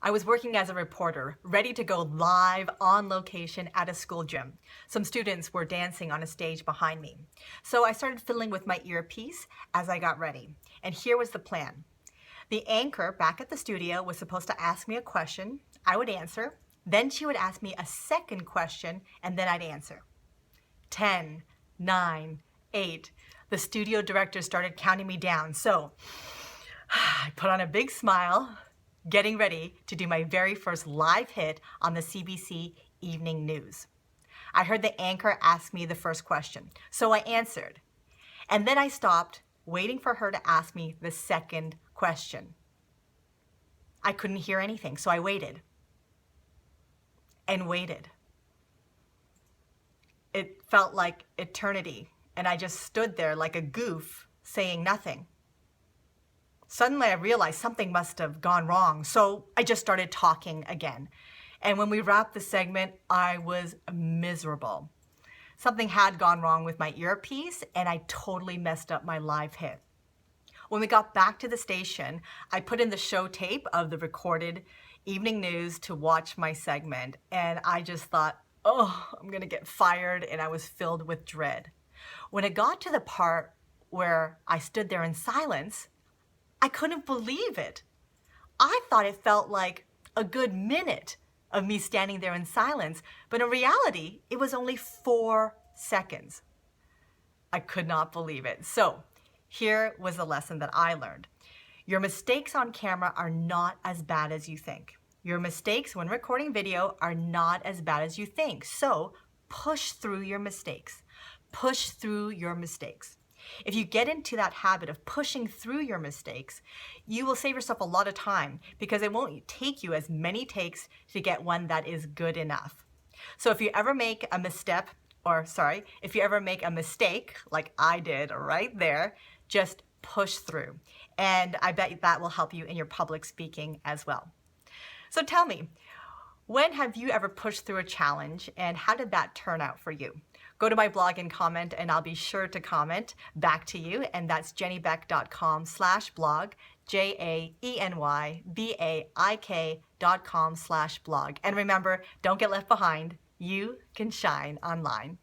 I was working as a reporter, ready to go live on location at a school gym. Some students were dancing on a stage behind me. So I started fiddling with my earpiece as I got ready. And here was the plan. The anchor back at the studio was supposed to ask me a question. I would answer. Then she would ask me a second question, and then I'd answer. 10, 9, 8. The studio director started counting me down. So I put on a big smile, getting ready to do my very first live hit on the CBC Evening News. I heard the anchor ask me the first question, so I answered. And then I stopped, waiting for her to ask me the second question. I couldn't hear anything, so I waited and waited. It felt like eternity, and I just stood there like a goof, saying nothing. Suddenly I realized something must have gone wrong, so I just started talking again. And when we wrapped the segment, I was miserable. Something had gone wrong with my earpiece, and I totally messed up my live hit. When we got back to the station, I put in the show tape of the recorded evening news to watch my segment, and I just thought, oh, I'm gonna get fired, and I was filled with dread. When it got to the part where I stood there in silence, I couldn't believe it. I thought it felt like a good minute of me standing there in silence, but in reality, it was only 4 seconds. I could not believe it. So here was the lesson that I learned. Your mistakes on camera are not as bad as you think. Your mistakes when recording video are not as bad as you think. So push through your mistakes. Push through your mistakes. If you get into that habit of pushing through your mistakes, you will save yourself a lot of time because it won't take you as many takes to get one that is good enough. So if you ever make a misstep, if you ever make a mistake like I did right there, just push through. And I bet that will help you in your public speaking as well. So tell me, when have you ever pushed through a challenge and how did that turn out for you? Go to my blog and comment, and I'll be sure to comment back to you. And that's jennybeck.com/blog, JENYBAIK.com/blog. And remember, don't get left behind. You can shine online.